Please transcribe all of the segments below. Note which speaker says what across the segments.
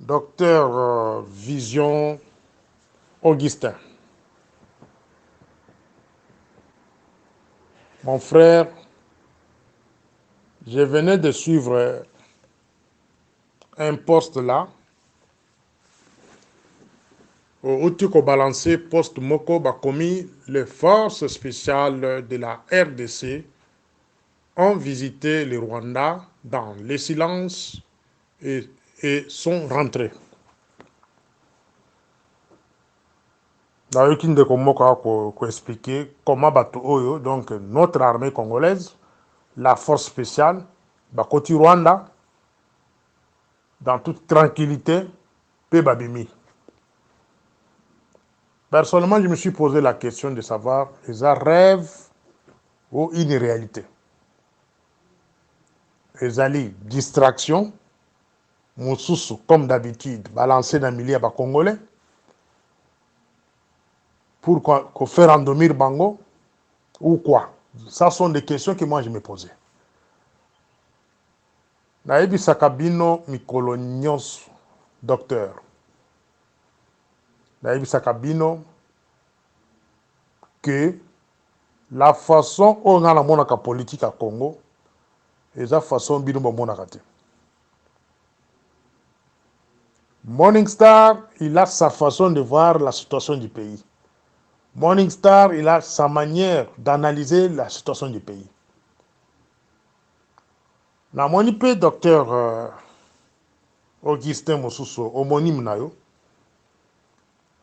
Speaker 1: Docteur Vision Augustin. Mon frère, je venais de suivre un poste là, où tu as balancé poste Moko Bakomi, les forces spéciales de la RDC ont visité le Rwanda dans le silence et sont rentrés. D'ailleurs, qui ne peut expliquer comment donc notre armée congolaise, la force spéciale, Bakoti Rwanda, dans toute tranquillité, peut babimi. Personnellement, je me suis posé la question de savoir, est-ce un rêve ou une réalité? Est-ce une distraction, Moussoussou, comme d'habitude, balancé dans le milieu congolais, pour faire endormir Bango, ou quoi? Ça sont des questions que moi je me posais. Naebi Sakabino Mikolo Nyonso, docteur. Naebi Sakabino que la façon dont on a la politique à Congo, et la façon dont on a la Morning Star, il a sa façon de voir la situation du pays. Morning Star, il a sa manière d'analyser la situation du pays. Na monipe docteur Augustin Mosuso, homonyme na yo,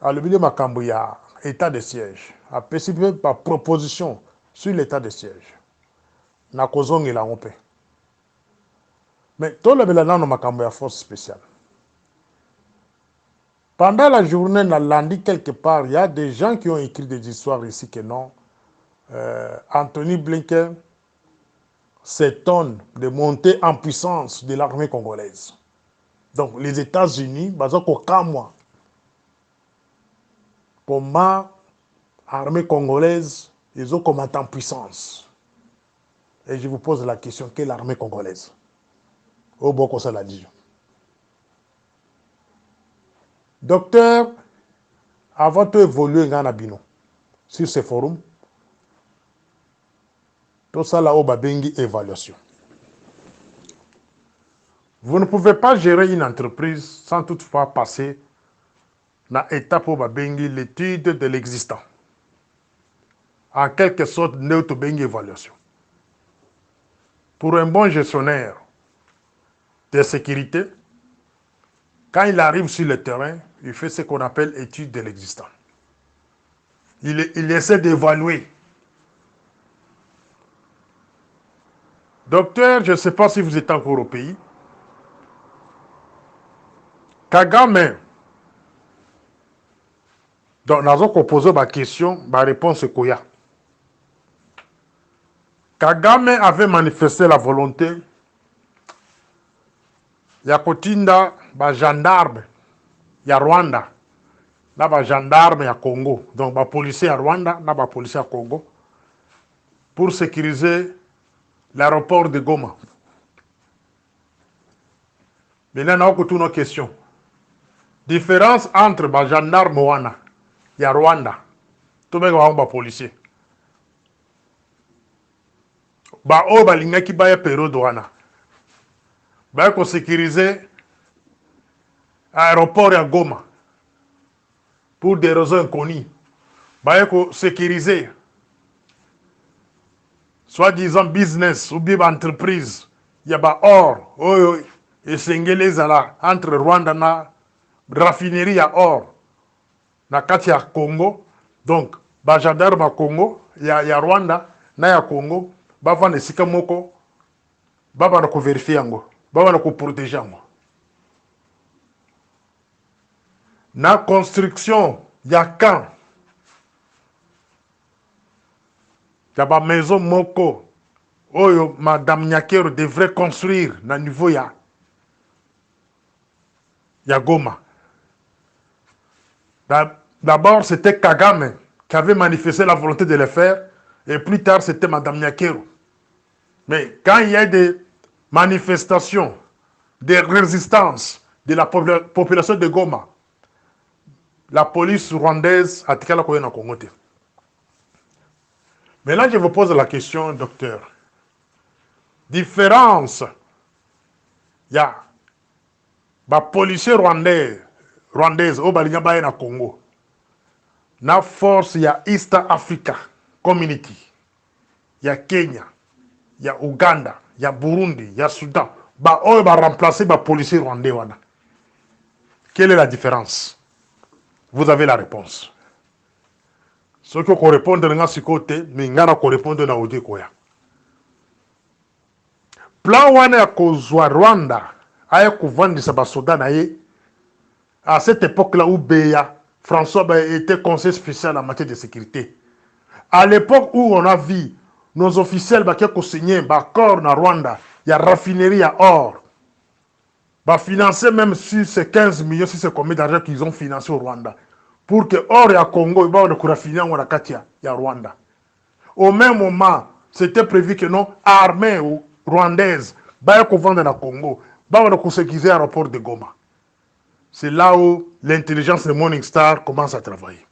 Speaker 1: a le milieu makambo ya état de siège, a participé par proposition sur l'état de siège. Na kozong la rompe. Mais tout le monde makambo ya force spéciale. Pendant la journée, dans lundi, quelque part, il y a des gens qui ont écrit des histoires ici que non. Anthony Blinken s'étonne de monter en puissance de l'armée congolaise. Donc, les États-Unis, comment l'armée congolaise, ils ont commencé en puissance. Et je vous pose la question, quelle armée congolaise? Au Boko Saladi. Docteur, avant d'évoluer dans Nabino, sur ce forum, tout ça là, au Babengi évaluation. Vous ne pouvez pas gérer une entreprise sans toutefois passer dans l'étape où Babengi l'étude de l'existant. En quelque sorte, Neutobengi évaluation. Pour un bon gestionnaire de sécurité, quand il arrive sur le terrain, il fait ce qu'on appelle étude de l'existant. Il essaie d'évaluer. Docteur, je ne sais pas si vous êtes encore au pays. Kagame, donc nous avons posé ma question, ma réponse est Koya. Kagame avait manifesté la volonté ya kotinda ba gendarme ya Rwanda na ba gendarme ya Congo, donc ba policier ya Rwanda na ba policier ya Congo pour sécuriser l'aéroport de Goma. Maintenant, nous avons une question. Différence entre ba gendarme wana ya Rwanda, tout le monde ba policier. Ba o ba lingaki ba ya période wana. Ba ko sécuriser l'aéroport à Goma pour des raisons inconnues. Bah, il sécuriser soi-disant business ou bien entreprise. Il y a pas or, et c'est entre Rwanda na raffinerie à or na kati ya Congo. Donc, ba gendarme à Congo, il y a Rwanda na ya Congo, ba vendre sika moko, ba na ko vérifier ngo, ba na ko protéger ngo. Na construction, il y a quand il y a une maison moko, oyo Madame Nyakero devrait construire na niveau ya Goma. D'abord, c'était Kagame qui avait manifesté la volonté de le faire, et plus tard, c'était Madame Nyakero. Mais quand il y a des manifestations, des résistances, de la population de Goma. La police rwandaise a tika la koye na Congo te. Mais là, je vous pose la question, docteur. Différence, il y a les policiers rwandais au Balinga Baye na Congo. Na force, il y a East Africa Community. Il y a Kenya, il y a Ouganda, il y a Burundi, il y a Soudan. On va remplacer les policiers rwandais. Quelle est la différence? Vous avez la réponse. Ceux qui répondent à ce côté, mais ils répondent à l'audio. Plan wana kozwa Rwanda aya kuvandisa basoda na ye à cette époque-là où Beya François était conseiller spécial en matière de sécurité. À l'époque où on a vu nos officiels qui ont signé l'accord na Rwanda, il y a raffinerie à or. Bah financer même sur ces 15 millions, sur ces combien d'argent qu'ils ont financé au Rwanda. Pour que or et à Congo, il va y raffiner en Katia, il y a Rwanda. Au même moment, c'était prévu que non, armée rwandaise, bah y vendre dans Congo, bah y sécuriser l'aéroport de Goma. C'est là où l'intelligence de Morning Star commence à travailler.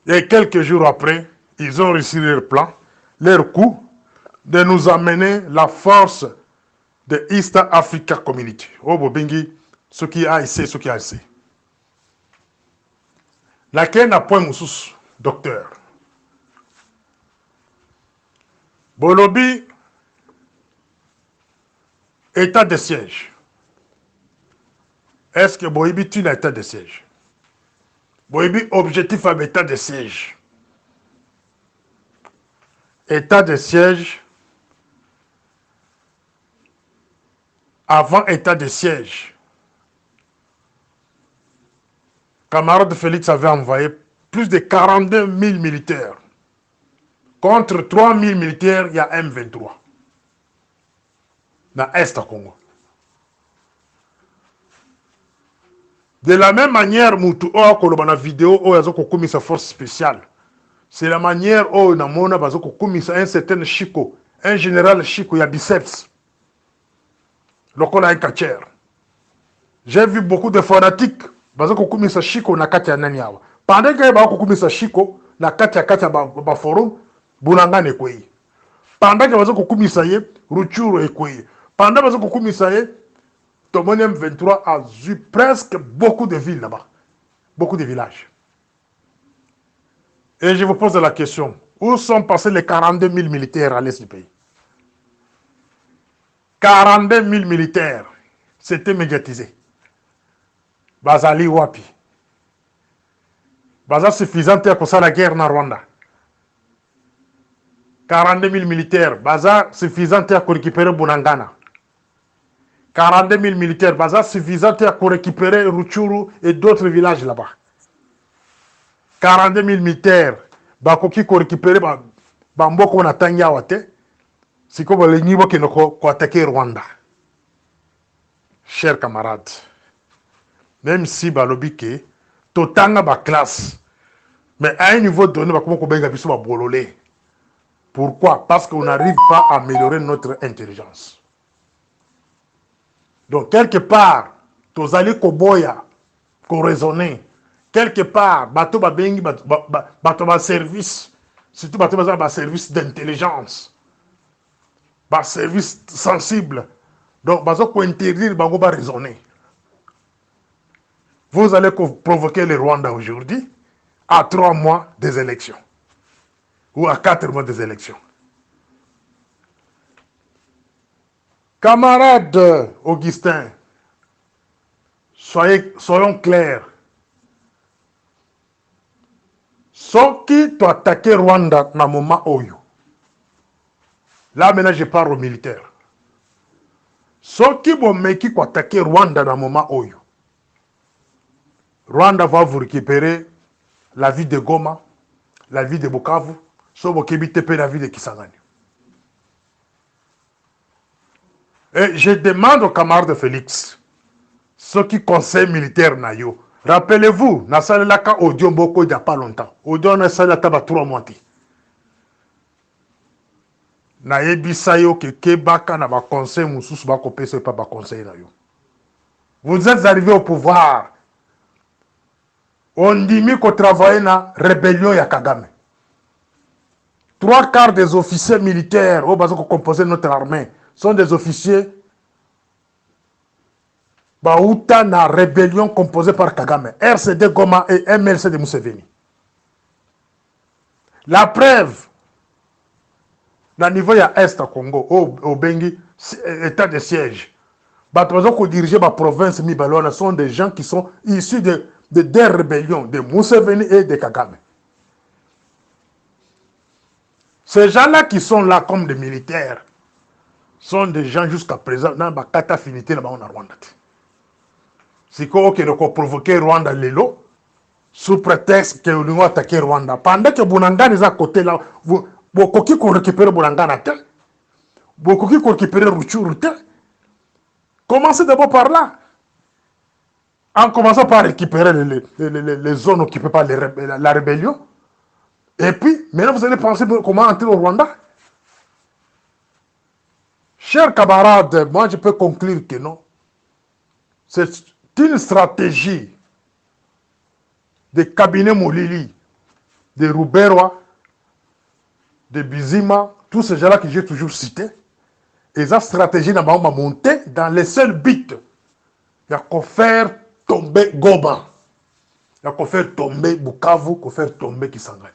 Speaker 1: Et quelques jours après, ils ont réussi leur plan, leur coup, de nous amener la force de East Africa Community. Oh, Bobingi, ce qui a essayé, ce qui a essayé. Laquelle n'a point moussous, docteur. Bolobi, état de siège. Est-ce que Boibi tue l'état de siège? Boibi, objectif à l'état de siège. État de siège. Avant état de siège. Camarade Félix avait envoyé plus de 42 000 militaires. Contre 3 000 militaires, il y a M23. Dans l'Est Congo. De la même manière, Moutou a la vidéo où il y a sa force spéciale. C'est la manière où il y a un certain Chico, un général Chico, il y a biceps. J'ai vu beaucoup de fanatiques. Pendant que il y a Chico na kati ya nani hawa. Pendant que il y a Chico na kati ya ba forum, Bunanga ne kwei. Pendant que il y a Ruchuru e kwei. Pendant que il y a Tomoni M23 a eu presque beaucoup de villes là-bas. Beaucoup de villages. Et je vous pose la question. Où sont passés les 42 000 militaires à l'est du pays? 42 000 militaires. C'était médiatisé. Bazali Wapi. Baza suffisant pour ça la guerre en Rwanda. 42 000 militaires. Baza suffisant pour récupérer Bunangana. 42 000 militaires, baza suffisant pour récupérer Ruchuru et d'autres villages là-bas. 42 000 militaires, bakoki pour récupérer Bamboko na Tanya Wate, c'est comme le niveau qui nous a attaqué Rwanda. Chers camarades, même si balobike, totanga ba classe, mais à un niveau donné, pourquoi? Parce qu'on n'arrive pas à améliorer notre intelligence. Donc, quelque part, tous allez koboya, ko raisonner. Quelque part, bateau ba bengi, bateau ba service, surtout bateau ba service d'intelligence, ba service sensible. Donc, bateau ko interdire, bateau ba raisonner. Vous allez provoquer le Rwanda aujourd'hui à 3 mois des élections ou à 4 mois des élections. Camarade Augustin, soyons clairs. Ceux qui t'ont attaqué Rwanda dans le moment Oyo. Là maintenant je parle aux militaires. Ceux qui ont attaqué Rwanda dans le moment Oyo. Rwanda va vous récupérer la ville de Goma, la ville de Bukavu, sauf la ville de Kisangani. Et je demande aux camarades de Félix, ceux qui conseillent militaires Nayo, rappelez-vous, na salaka audio mboko il n'y a pas longtemps. Audio na salaka ba 3 mois. na yebisa yo ke kebaka na ba conseil mususu ba kopesa pa ba conseil na yo. Vous êtes arrivé au pouvoir. On dit qu'on travaille na rébellion ya Kagame. 3/4 des officiers militaires au bas composé notre armée sont des officiers Baouta na rébellion composée par Kagame, RCD Goma et MLC de Museveni. La preuve, na niveau ya Est Congo, au Bengi, état de siège. Les qui dirigent la province Mibalona sont des gens qui sont issus de deux rébellions, de Museveni et de Kagame. Ces gens-là qui sont là comme des militaires sont des gens jusqu'à présent dans la carte affinité là-bas en Rwanda. C'est quoi qui a provoqué Rwanda Lelo sous prétexte que nous avons attaqué Rwanda. Pendant que Bunangana est à côté là, beaucoup qui ont récupéré Bunangana, beaucoup qui ont récupéré Ruchuru. Commencez d'abord par là. En commençant par récupérer les zones occupées par la rébellion. Et puis, maintenant vous allez penser comment entrer au Rwanda. Chers camarades, moi je peux conclure que non. C'est une stratégie des cabinets Molili, de Ruberwa, de Bizima, tous ces gens-là que j'ai toujours cités. Et cette stratégie n'a pas monté dans les seuls buts. Il y a qu'à faire tomber Goma. Il y a qu'à faire tomber Bukavu, qu'à faire tomber Kisangani.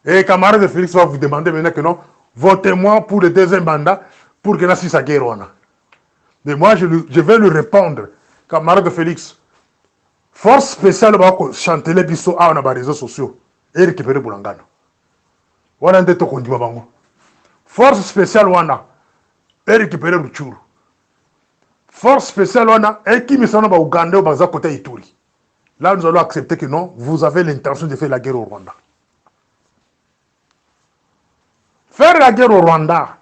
Speaker 1: Et camarade de Félix va vous demander maintenant que non, votez-moi pour le deuxième mandat pour que la Sissa Guérona. Mais moi, je vais lui répondre, camarade de Félix, force spéciale va chanter les bisous à les réseaux sociaux et récupérer Boulangana. Voilà un détail qu'on dit. Force spéciale wana et récupérer Ruchuru. Force spéciale wana et qui me semble au Ouganda ou Baza côté Ituri. Là, nous allons accepter que non, vous avez l'intention de faire la guerre au Rwanda. Faire la guerre au Rwanda,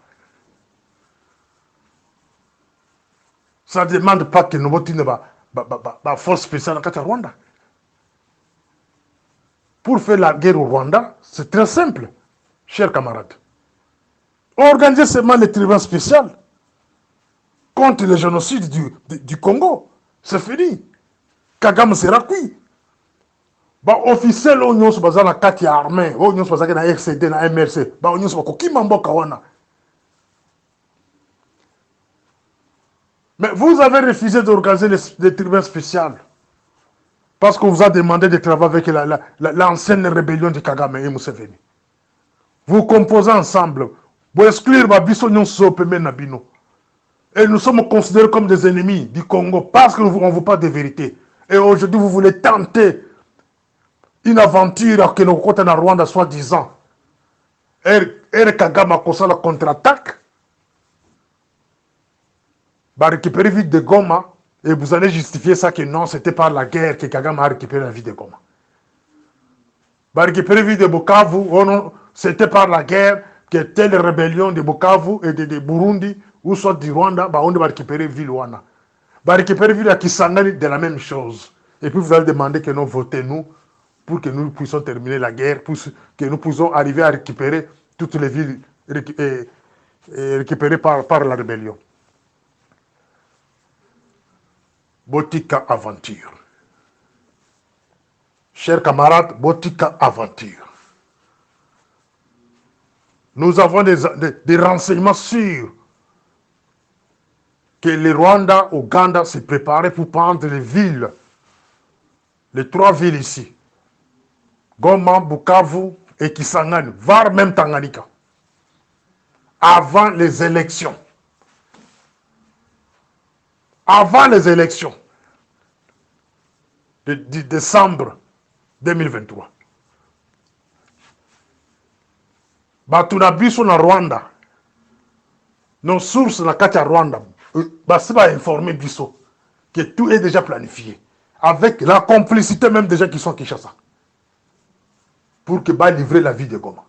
Speaker 1: ça ne demande pas que nous votions la force spéciale au Rwanda. Pour faire la guerre au Rwanda, c'est très simple, chers camarades. Organiser seulement les tribunaux spéciaux contre le génocide du Congo. C'est fini. Kagame sera cuit. Ba officiel on se basa na kati armée, on se basa na RCD na MRC, ba on se bako kimambo kawana. Mais vous avez refusé d'organiser les tribunaux spéciaux parce qu'on vous a demandé de travailler avec l'ancienne rébellion de Kagame et Museveni. Vous composez ensemble, vous exclure Babiso Nyonso Peme Nabino. Et nous sommes considérés comme des ennemis du Congo parce qu'on ne veut pas de vérité. Et aujourd'hui, vous voulez tenter une aventure que nous comptons en Rwanda, soi-disant. Et Kagame a causé la contre-attaque. Va récupérer vite de Goma. Et vous allez justifier ça que non, c'était par la guerre que Kagame a récupéré la vie de Goma. Va récupérer vite de Bukavu. Oh non, c'était par la guerre que telle rébellion de Bukavu et de Burundi ou soit du Rwanda, on va récupérer ville Wana. Va récupérer ville à Kisangani de la même chose. Et puis vous allez demander que nous votez-nous pour que nous puissions terminer la guerre, pour que nous puissions arriver à récupérer toutes les villes récupérées par la rébellion. Botika aventure. Chers camarades, Botika aventure. Nous avons des renseignements sûrs que le Rwanda, Ouganda se préparaient pour prendre les villes, les 3 villes ici, Goma, Bukavu et Kisangani, voire même Tanganyika, avant les élections. Avant les élections de décembre 2023. Batuna biso na Rwanda, nos sources na kati ya Rwanda, basi ba informer biso que tout est déjà planifié, avec la complicité même des gens qui sont à Kinshasa, pour que ba livrer la vie de Goma.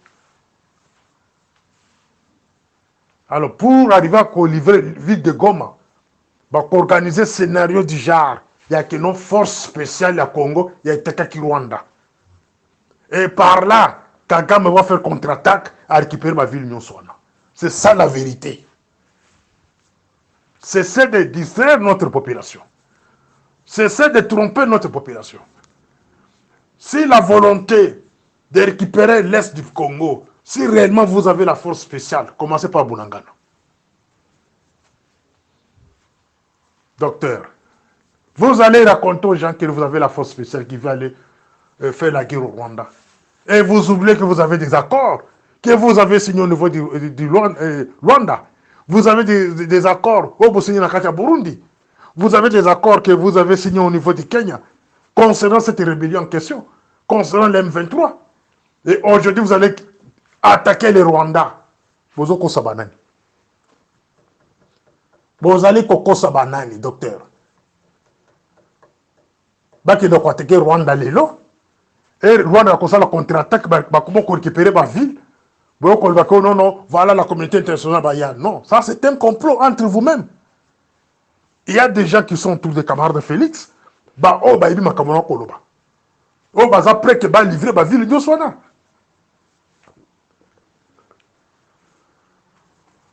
Speaker 1: Alors pour arriver à livrer la vie de Goma, va organiser un scénario du genre, il y a que nos forces spéciales à Congo, il y a Itakaki Rwanda. Et par là, Kagame va faire contre-attaque à récupérer ma ville Nyonswana. C'est ça la vérité. Cessez de distraire notre population. Cessez de tromper notre population. Si la volonté de récupérer l'Est du Congo, si réellement vous avez la force spéciale, commencez par Bunagana. Docteur, vous allez raconter aux gens que vous avez la force spéciale qui va aller faire la guerre au Rwanda. Et vous oubliez que vous avez des accords que vous avez signés au niveau du Rwanda. Vous avez des accords au Burundi. Vous avez des accords que vous avez signés au niveau du Kenya concernant cette rébellion en question, concernant l'M23. Et aujourd'hui, vous allez attaquer le Rwanda. Vous allez Kosabanani. Vous allez Kosabanani, docteur. Baki doit attaquer Rwanda lelo. Et Rwanda a la contre-attaque, comment récupérer ma ville. Non, non, voilà la communauté internationale. Non, ça c'est un complot entre vous-mêmes. Il y a des gens qui sont tous des camarades de Félix. Après que livrer ma ville de Swana.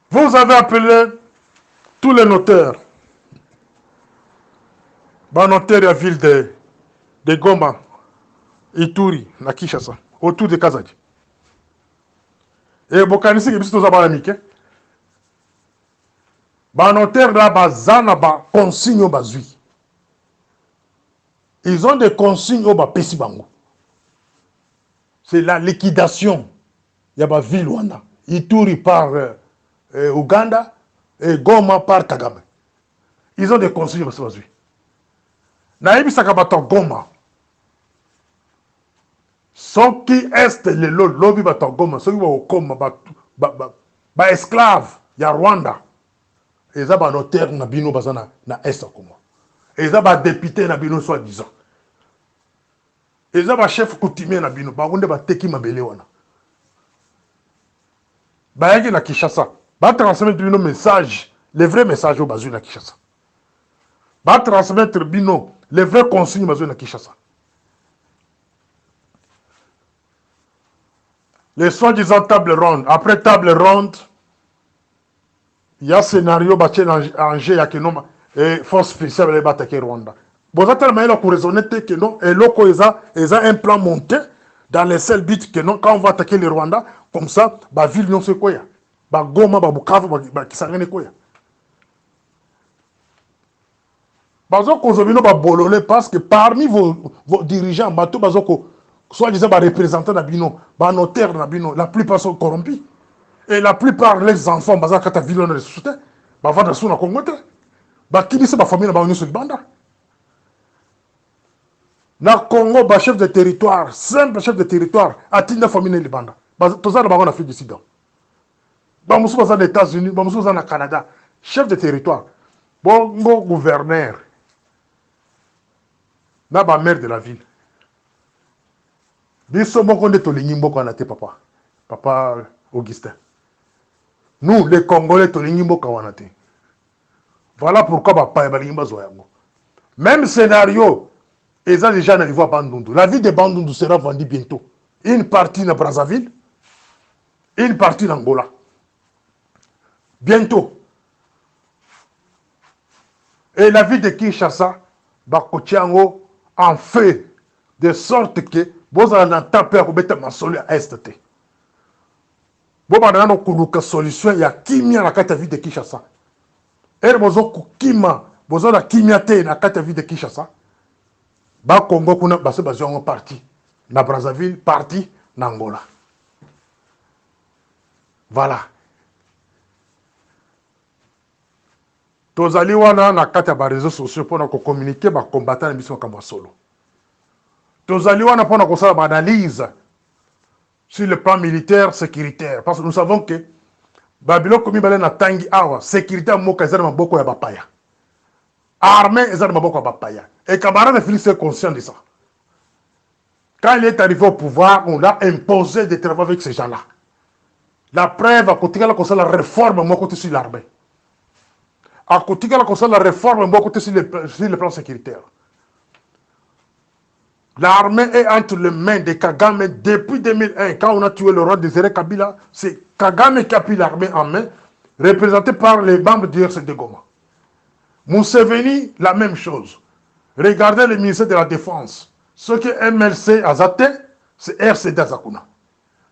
Speaker 1: Vous avez appelé tous les notaires. Notaire de la ville de Goma, Ituri, na Kinshasa, autour de Kazadi. Et Bokanisi qui est tous américains. Notaire là, bazana ba consigne bazui. Ils ont des consignes au Pessi Bango. C'est la liquidation. Il y a ma ville Rwanda. Ituri par Ouganda et Goma par Kagame. Ils ont des consignes au bazui. Naïbi Sakabato Goma. Ceux qui est le lobby bato Goma, ceux qui vont comme esclave, il y a Rwanda. Ils ont un notaire na bino bazana na est Congo. Ils ont un député na bino soi-disant. Ils ont un chef coutumier na bino, bagunde ba teki mabele wana. Bayaki na Kinshasa, ba transmettre bino message, les vrais messages au bazu na Kinshasa. Ba transmettre bino les vrais consignes bazu na Kinshasa. Les soi-disant table ronde. Après table ronde, il y a un scénario battu en jeu, et force spéciale va attaquer Rwanda. Vous avez tellement raisonné que non, et là, ils ont un plan monté dans les seuls buts que non, quand on va attaquer le Rwanda, comme ça, la ville non c'est quoi, Goma, Bukavu, Kisangani quoi. Parce que parmi vos dirigeants, soit-disant représentants d'Abino, notaires d'Abino, la plupart sont corrompus. Et la plupart des enfants, quand la ville est ressuscitée, vont dans le Congo. Qui dit que la famille est sur le banda? Dans le Congo, le chef de territoire, simple chef de territoire, atteint la famille de banda. Tout ça, on a fait du Sida. Nous sommes aux États-Unis, nous sommes au Canada. Chef de territoire, bon gouverneur, na maire de la ville. Biso moko nde tolingi mboka wana te papa. Papa Augustin. Nous, les Congolais, tolingi mboka wana te. Voilà pourquoi papa balingi bazwa yango. Même scénario, ils ont déjà arrivé à Bandundu. La ville de Bandundu sera vendue bientôt. Une partie dans Brazzaville, une partie dans Angola. Bientôt. Et la ville de Kinshasa, Bakotiango, en fait de sorte que vous allez taper à Masoli à Est. Vous allez avoir solution, il y a Kimia dans la ville de Kinshasa. Et vous avez Kima, vous avez Kimia dans la ville de Kinshasa. Ba Congo kuna base bazongo parti na Brazzaville parti na Angola. Voilà. Tozali wana na kati ya ba réseaux sociaux pour communiquer ba combattant mission kama solo. Tozali wana pour na ba analyse sur le plan militaire sécuritaire parce que nous savons que Babylone komi bale na tangi awa sécurité moka ezana maboko ya bapaya. Armée ezana maboko ya bapaya. Et camarade Félix est conscient de ça. Quand il est arrivé au pouvoir, on a imposé de travailler avec ces gens-là. La preuve, à côté de la réforme, moi, côté sur l'armée. À côté de la réforme, moi, côté sur le plan sécuritaire. L'armée est entre les mains de Kagame depuis 2001. Quand on a tué le roi de Zéré Kabila, c'est Kagame qui a pris l'armée en main, représenté par les membres du RCD Goma. Museveni, la même chose. Regardez le ministère de la Défense. Ce que MLC a zaté, c'est RCD Azakuna.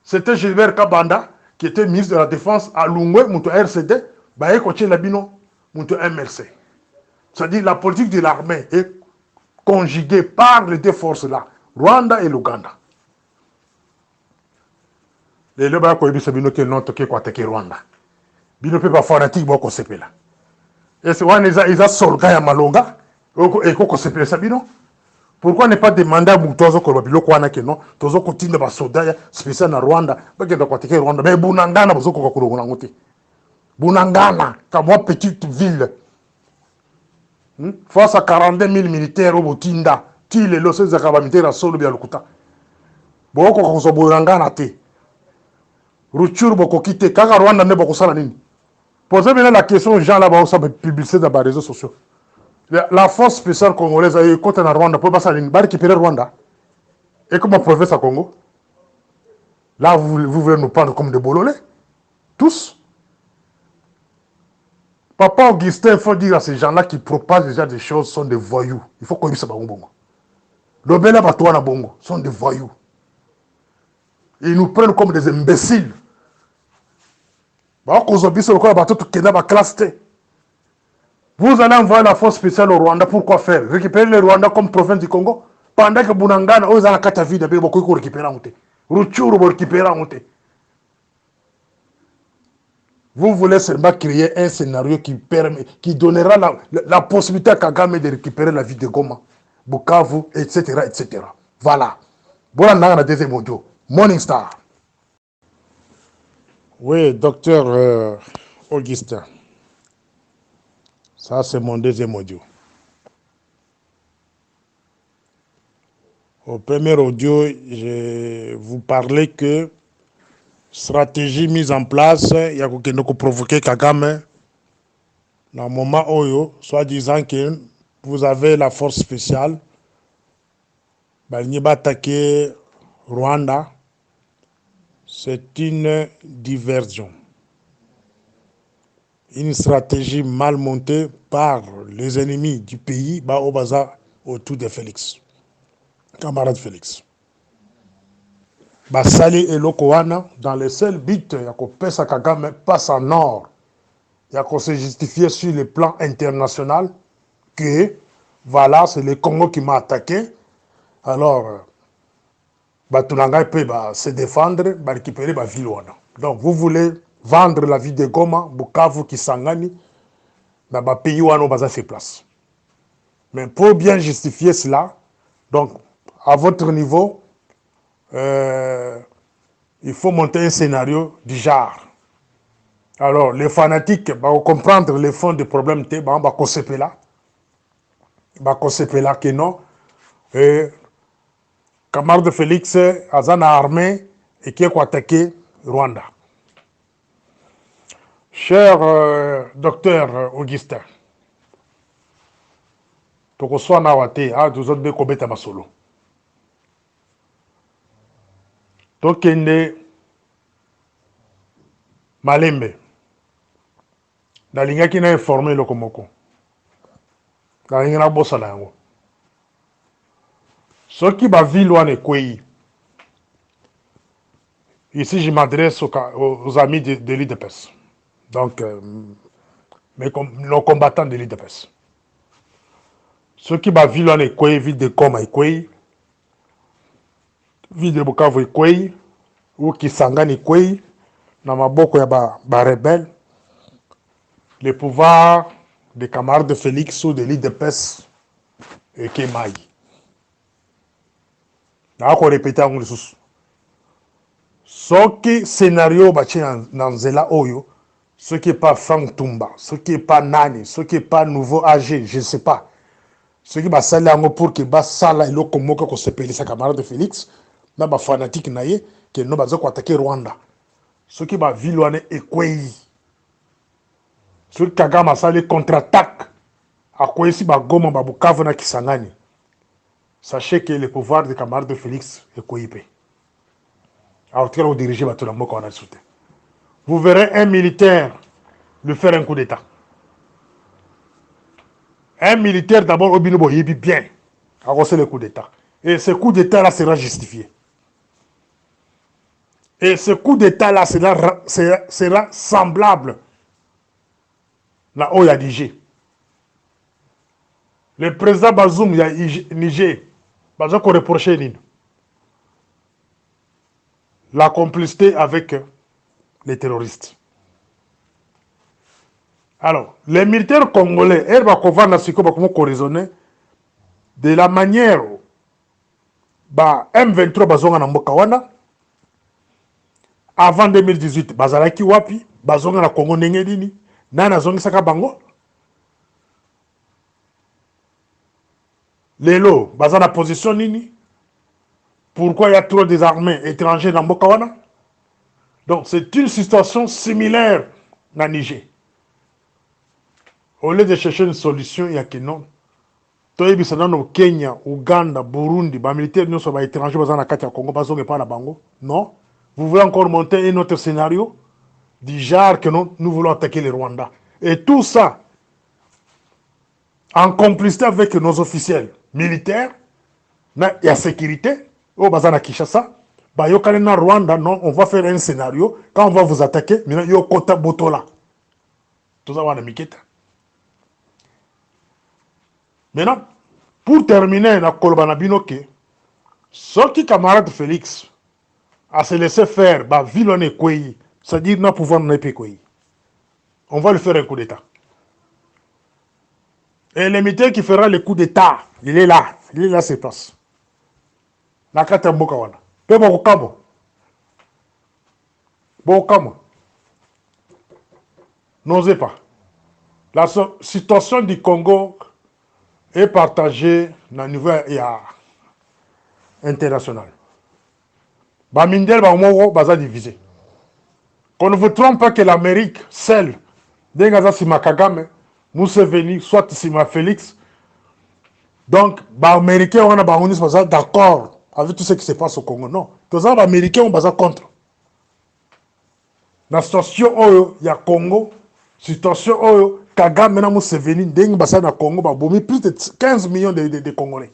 Speaker 1: C'était Gilbert Kabanda, qui était ministre de la Défense à Lungwe, Mouto RCD, Baye Koché Labino, Mouto MLC. C'est-à-dire la politique de l'armée est conjuguée par les deux forces-là, Rwanda et l'Ouganda. Les deux Baye Koyebi Sabino qui est non toqué quoi attaquer Rwanda. Bino peut pas fanatique beaucoup sepe là. Et c'est one ils a solga ya malonga et koko sepe Sabino. Pourquoi ne pas demander à Moutozo Kolobilo Kwana que non, Tozo continue de soda spécial na Rwanda, parce que quoi attaquer Rwanda, mais Bunangana bozo ko ko ngote. Bunangana, comme petite ville. Face à 42 000 militaires au Botinda, Tile, le seul Zakaba militaire à Solo Bialukuta. Boko Kosoburangana te. Ruchur Boko Kite, Kaka Rwanda ne Boko Salanini. Posez bien la question aux gens là-bas où ça peut publier dans les réseaux sociaux. La force spéciale congolaise a eu côté en Rwanda pour passer à l'île, récupérer Rwanda. Et comment prouver ça Congo? Là, vous voulez nous prendre comme des bololais? Tous? Papa Augustin, il faut dire à ces gens-là qui propagent déjà des choses sont des voyous. Il faut qu'on dise ça bongo. Le Bela Batouana Bongo sont des voyous. Et ils nous prennent comme des imbéciles. Vous allez envoyer la force spéciale au Rwanda, pourquoi faire? Récupérer le Rwanda comme province du Congo? Pendant que Bunangana, ils ont la carte vide, ils vont récupérer en côté. Rutshuru vont récupérer en côté. Vous voulez seulement créer un scénario qui donnera la possibilité à Kagame de récupérer la ville de Goma, Bukavu, etc., etc. Voilà. Voilà, on a la deuxième audio. Morning Star. Oui, docteur Augustin. Ça, c'est mon deuxième audio. Au premier audio, je vous parlais que stratégie mise en place, il y a quelqu'un qui provoquer Kagame dans le moment où, soit disant que vous avez la force spéciale, il va attaquer Rwanda. C'est une diversion. Une stratégie mal montée par les ennemis du pays au bazar autour de Félix. Camarade Félix. Basali et Lokowana, dans le seul but, il y a que Pesa Kagame passe en or. Il y a qu'on se justifier sur le plan international que, voilà, c'est le Congo qui m'a attaqué. Alors, Tunanga peut se défendre, récupérer la ville. Donc, vous voulez vendre la ville de Goma, Bukavu, Kisangani, dans pays où on a fait place. Mais pour bien justifier cela, donc, à votre niveau, il faut monter un scénario du genre. Alors, les fanatiques vont comprendre le fond du problème, ils vont conceper là. Ils vont conceper là que non. Camarade Félix a une armée et qui a attaqué Rwanda. Cher docteur Augustin, tu reçois Nawate, nous autres deux Kobeta Masolo. Tokende Malembe. Nalinga qui n'a informé le Komoko. Nalinga na bossa na yango. Ce qui va vivre Kwei. Ici, je m'adresse aux amis de l'IDPS. Donc, nos combattants de l'IDPS. Ce qui va vivre Kwei, ville de Koma et Kwei, ville de Bukavu et Kwei, ou Kisangani Kwei, dans ma boko ya ba rebelle, le pouvoir des camarades de Félix ou de l'IDPS et Kemaï. N'a pas répété en ressources. Ce qui scénario bâti dans Zela Oyo, ce qui n'est pas Frank Tumba, ce qui n'est pas Nani, ce qui n'est pas nouveau AG, je ne sais pas. Ce qui va saler pour que Bassala et Lokomoka qu'on s'appelle sa camarade de Félix, n'a pas fanatique naïe, que nous allons attaquer Rwanda. Ce qui va viloiner Ekwei. Ce qui Kagame sali contre-attaque. À quoi ici va Goma Babukavu na Kisangani. Sachez que le pouvoir des camarades de Félix est coupé. Alors, tu vas diriger tout le monde qu'on a sauté. vous verrez un militaire lui faire un coup d'État. Un militaire d'abord au binobo, il dit bien, c'est le coup d'État. Et ce coup d'État-là sera justifié. Et ce coup d'État-là sera semblable à où il y a Niger. Le président Bazoum, il y a Niger, Bazoum qu'on reprochait la complicité avec les terroristes. Alors, les militaires congolais, ils vont raisonner de la manière M23 bazonga na mboka wana avant 2018 bazalaki wapi bazonga na Congo ndenge nini nani azongisaka bango lelo baza na position nini pourquoi il y a trop des armées étrangères na mboka wana. Donc c'est une situation similaire na Niger. Au lieu de chercher une solution, il y a que non. Toyebisa nano Kenya, Ouganda, Burundi, ba militaires nyonso ba étrangers baza na kati ya Congo bazonge pa na bango. Non. Vous voulez encore monter un autre scénario du genre que nous voulons attaquer le Rwanda. Et tout ça en complicité avec nos officiels militaires, il y a sécurité, au Bazana Kinshasa, Bayokale na Rwanda, non, on va faire un scénario, quand on va vous attaquer, maintenant, yo kota botola. Tout ça, on a miketa. Maintenant, pour terminer, na kolobana binoke, ce qui camarade Félix a se laissé faire, bah, vilonner Kouei, c'est-à-dire, n'a pouvoir n'a pas Kouei. On va lui faire un coup d'État. Et le militaire qui fera le coup d'État, il est là, c'est place. La carte mboka wana. Pe bokamo. Bokamo. N'osez pas. La situation du Congo est partagée au niveau international. Bamindel ba baza divisé. Qu'on ne vous trompe pas que l'Amérique, celle d'Engaza Sima Kagame, Museveni, soit Sima Félix, donc, les Américains sont d'accord avec tout ce qui se passe au Congo. Non. Les Américains sont contre. La situation où il y a Congo, situation où Kagame maintenant Museveni, Dengue Bassana Congo, plus de 15 millions de Congolais.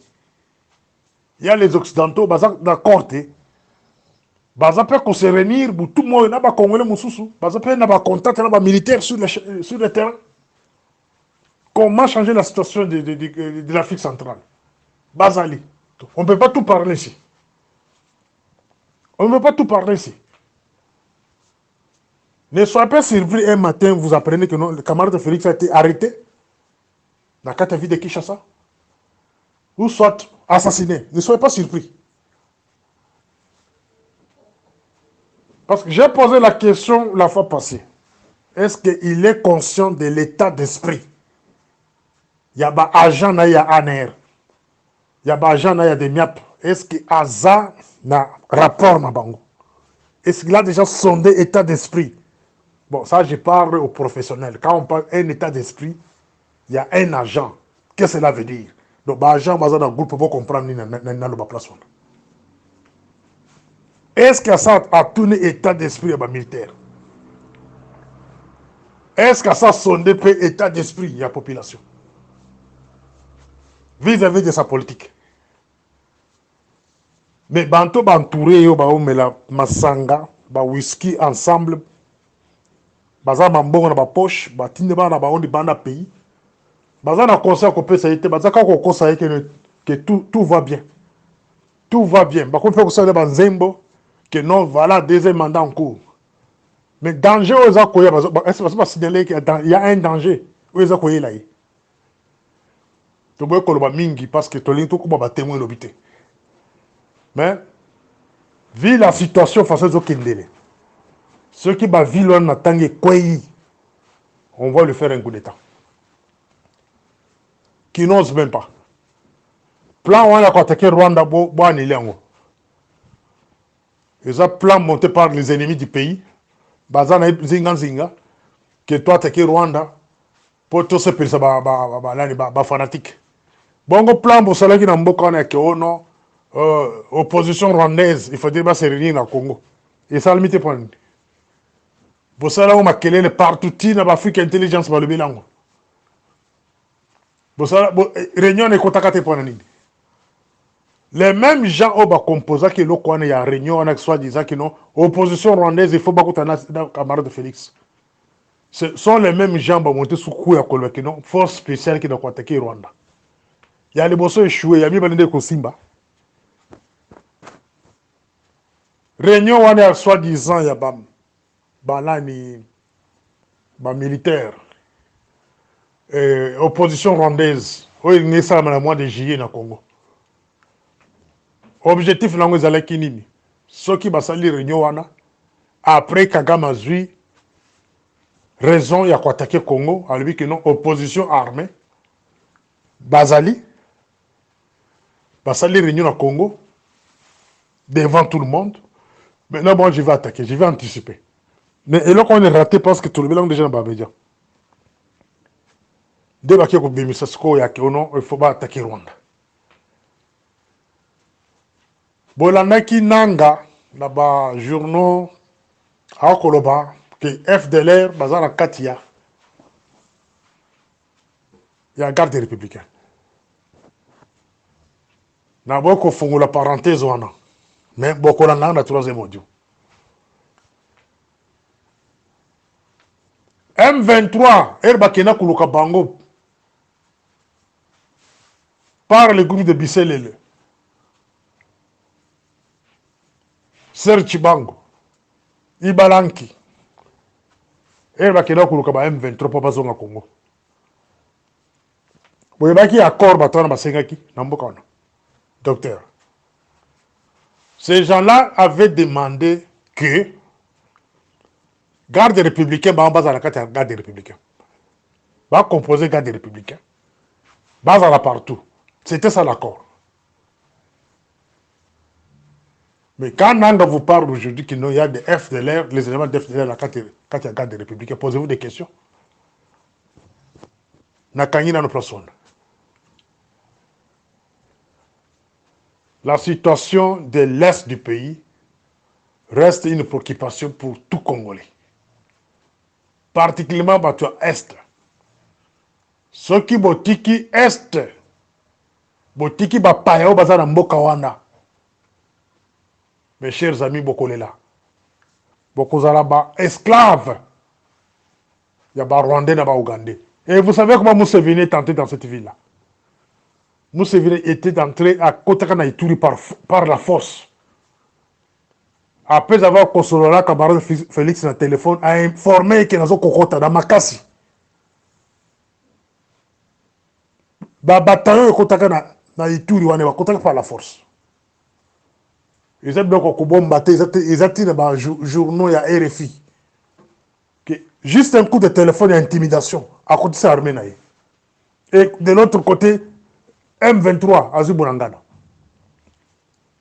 Speaker 1: Il y a les Occidentaux, d'accord. Baza peut qu'on se réunir, tout le monde, les Congolais, Baza peut avoir contact avec les militaires sur le terrain. Comment changer la situation de l'Afrique centrale? Bazali. On ne peut pas tout parler ici. On ne peut pas tout parler ici. Ne soyez pas surpris un matin, vous apprenez que le camarade de Félix a été arrêté dans la ville de Kinshasa. Ou soit assassiné. Ne soyez pas surpris. Parce que j'ai posé la question la fois passée. Est-ce qu'il est conscient de l'état d'esprit? Il y a des agents, il y a ANR. Il y a des agents, il y a des MIAP. Est-ce que Aza n'a rapport na bango? Est-ce qu'il a déjà sondé état d'esprit? Bon, ça, je parle aux professionnels. Quand on parle d'un état d'esprit, il y a un agent. Qu'est-ce que cela veut dire? Donc, l'agent, dans le groupe, pour comprendre la place. Est-ce que ça a tourné état d'esprit militaire? Est-ce que ça a sondé état d'esprit de la population? Vis-à-vis de sa politique. Mais banto bantouré yo la masanga, ba whisky ensemble, baza mambongo na ba poche, ba tinde ba na ba ondi banda pays. Baza na conseil ko pesa été, baza ka ko conseil que tout va bien. Tout va bien. Ba ko fait ko sala banzembo que non voilà deuxième mandat en cours. Mais danger aux akoya est-ce pas signaler qu'il y a un danger aux akoya là. To boy ko ba mingi parce que to linto ko ba témoin l'obité. Mais, vu la situation face aux Kindele, ceux qui va vivre en attendant on va lui faire un coup d'État. Qui n'ose même pas. Plan on a attaqué Rwanda, ils ont plan monté par les ennemis du pays. Bazana Zinga, que toi attaquer Rwanda pour tout ce pays, fanatique. Bon, plan pour cela qui n'a pas que oh non. Opposition rwandaise, il faut dire se réunir au Congo. Et ça limite pour nous. bosala o makelele partout tina baafrika intelligence balobi nango bosala réunion ekotaka te mpona nini les mêmes gens au bas composant qui l'ont il y a réunion on a soit disant que non opposition rwandaise il faut pas qu'on camarade de Félix ce sont les mêmes gens qui monter sous coup à Kolwa qui non force spéciale qui doit attaquer Rwanda il y a les bossons échoués il y a mis balinde Kosimba réunion on a soit disant il y a bam balani bam militaire opposition rwandaise où il n'est ça le mois de juillet na Congo objectif nango ezalaki nini soki basali réunion wana après Kagame azwi raison ya koattaquer Congo alobi que non opposition armée bazali basali réunion na Congo devant tout le monde maintenant moi je vais attaquer je vais anticiper mais et là on est raté parce que tout le monde déjà dans Bamédia dès baki ko bimisa sko ya que non il faut pas attaquer Rwanda bolandaki nanga na ba journaux akoloba que FDLR bazana katia ya garde républicaine na boko fungu la parenthèse wana mais boko la na troisième audio M23 erbakena kuluka bango par le groupe de Bisselele Serge Bango Ibalanki erbakena kuluka ba M23 pa bazonga Congo boyebaki accord batona basengaki na mboka wana docteur ces gens-là avaient demandé que garde républicain bazala kati garde républicain va composer garde républicain bazala partout c'était ça l'accord mais quand Nanga vous parle aujourd'hui qu'il y a des FDLR les éléments de FDLR la carte garde républicain posez-vous des questions nakangi na no personne la situation de l'est du pays reste une préoccupation pour tout Congolais particulièrement pour l'Est. Ceux qui botiki Est, botiki bapaya bazana mboka wana. Mes chers amis bokolela. Bokozala ba esclaves. Ya ba Rwandais na ba Ougandais. Et vous savez comment Museveni est entré dans cette ville-là. Museveni était entré à Kotakana Ituri par la force. Après avoir consolé la camarade Félix na téléphone, a informé que nazo kokota na makasi. Ba bataillon ekotaka na Ituri wane bakotaka par la force. Ils ont donc kobomba te ils ont ba journaux ya RFI. Que juste un coup de téléphone et intimidation à côté de l'armée naïe. Et de l'autre côté M23 Azubunangana.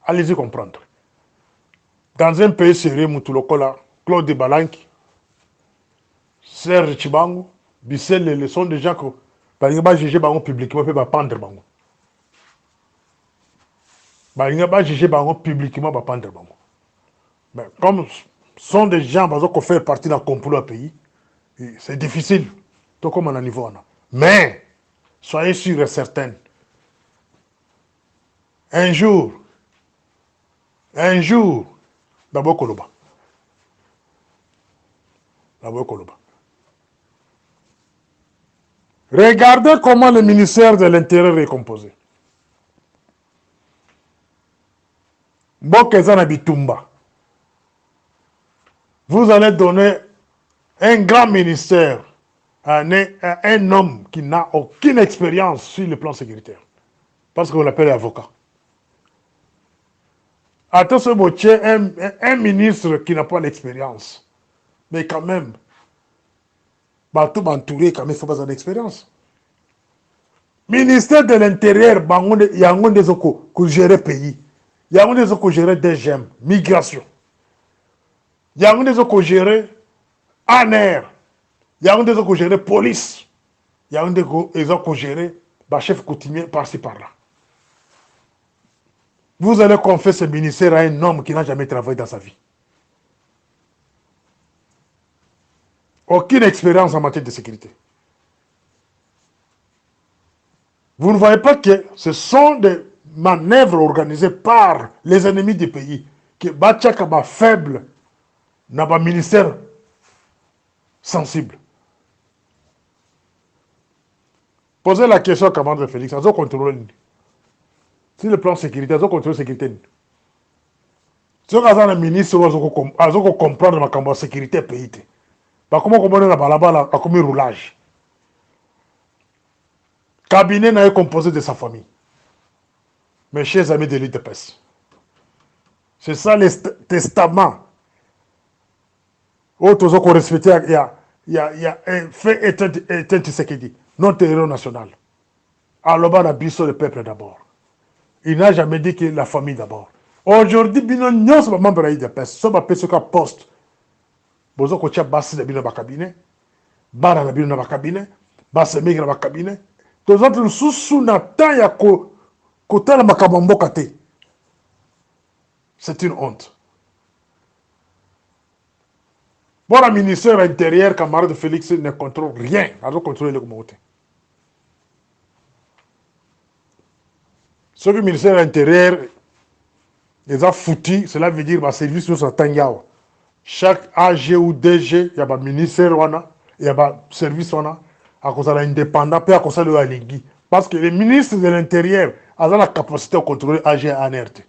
Speaker 1: Allez-y comprendre. Dans un pays sérieux, Moutulokola, Claude Balanki, Serge Chibango, Bissel, ce sont des gens qui ne juger publiquement, ne pas pendre. Ils ne pas juger publiquement, pas pendre. Mais comme ce sont des gens qui font partie d'un complot à pays, c'est difficile, tout comme on a niveau. Mais, soyez sûrs et certains, un jour, d'abord Koloba. Regardez comment le ministère de l'Intérieur est composé. Mbokezana Bitumba. Vous allez donner un grand ministère à un homme qui n'a aucune expérience sur le plan sécuritaire. Parce qu'on l'appelle avocat. Attention, un ministre qui n'a pas l'expérience. Mais quand même, tout entouré, quand même, il faut pas d'expérience. Ministère de l'Intérieur, il y a un des qui gère le pays. Il y a un des qui gère des gemmes, migration. Il y a un des qui gère ANR. Il y a un des qui gère police. Il y a un des qui gère chef coutumier par-ci par-là. Vous allez confier ce ministère à un homme qui n'a jamais travaillé dans sa vie. aucune expérience en matière de sécurité. Vous ne voyez pas que ce sont des manœuvres organisées par les ennemis du pays, que Bachaka est faible dans le ministère sensible. Posez la question à Camarade Félix, ils ont contrôlé. Si le plan sécurité, ils ont contrôlé la sécurité. Si vous avez un ministre, ils ont comprendre la sécurité pays. Comment on a là-bas, à combien roulage. Le cabinet n'est composé de sa famille. Mes chers amis de l'ITPS. C'est ça le testament. Autres ont respecté, il y a un fait éteint Tshisekedi, notre héros national. Alors, Bisso, le peuple d'abord. Il n'a jamais dit que la famille d'abord. Aujourd'hui, nous sommes membres de l'ITPS. Nous sommes membres de poste. Nous sommes bassi de bino cabinet, bara na bino na cabinet, basse migre na cabinet. Tous autres sous natan ya kotala makambo kate. C'est une honte. Bon, le ministère intérieur, camarade Félix, ne contrôle rien. Il a contrôlé le communauté. Ce que le ministère intérieur les a foutu, cela veut dire que le service nous attend. Chaque AG ou DG, il y a un ministère, il y a un service, à cause de l'indépendant, puis à cause de l'Alingui. Parce que le ministre de l'Intérieur a la capacité de contrôler AG et ANRT.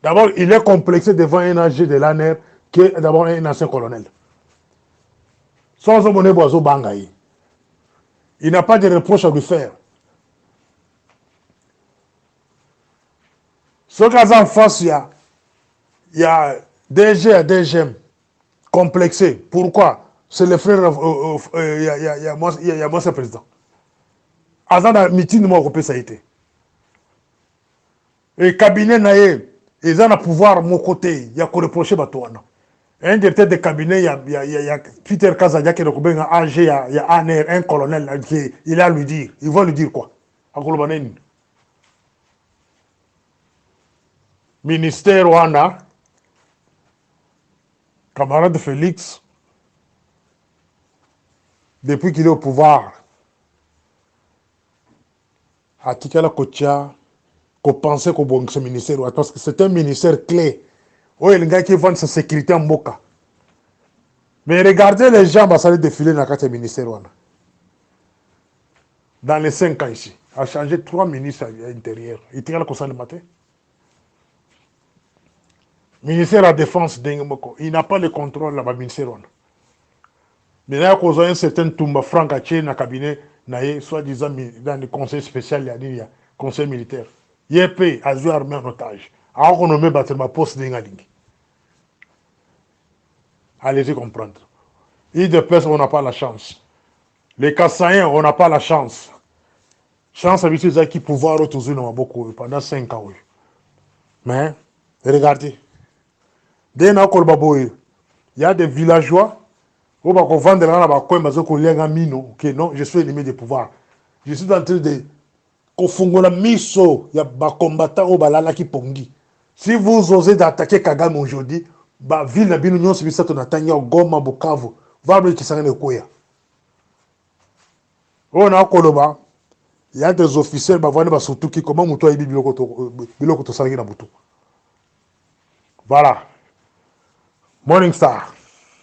Speaker 1: D'abord, il est complexé devant un AG de l'ANR qui est d'abord un ancien colonel. Sans monnaie boiseau bangaï. Il n'a pas de reproche à lui faire. Ce cas en face, il y a DG à DGM complexé. Pourquoi? C'est le frère, il y a moi, c'est président. Avant la meeting, moi, européen, ça a été. Et le cabinet, ils ont le pouvoir, mon côté, il y a qu'on reprocher Batouana. Un directeur de cabinet, il y a Peter Kazadia qui est le AG, il y a ANR, un colonel, il a à lui dire. Il va lui dire quoi? À Kolobanen. Ministère Rwanda, camarade Félix, depuis qu'il est au pouvoir, à Tikala Kotia, qu'on pensait qu'on bon ce ministère, parce que c'est un ministère clé. Oui, les gars qui vendent sa sécurité en Boka. Mais regardez les gens qui allaient défiler dans le ministère. Dans les 5 ans ici, a changé 3 ministres à l'intérieur. Il tient le conseil de matin. Ministère de la Défense, il n'a pas le contrôle là-bas, ministère. Mais là, il y a un certain Toumba Franck à dans le cabinet, soit-disant dans le conseil spécial, il y a conseil militaire. YP a joué armé en otage. Alors qu'on a mis battre ma poste d'Ingaling. Allez-y comprendre. IDPS, on n'a pas la chance. Les Kassaïens, on n'a pas la chance. Chance à visiter qui pouvoir autour beaucoup pendant 5 ans. Mais, regardez. Dès qu'il y a des villageois où on vend de la coin, que non, je suis ennemi du pouvoir. Je suis en train de kofungola miso, il y a des combattants au balala qui pongi. Si vous osez d'attaquer Kagame aujourd'hui, la ville de Bino, si vous avez Goma, Bukavu, va vous dire que on a Koloba, il y a des officiels surtout qui comment muto ibi biloko to sangi na butu. Voilà. Morning Star.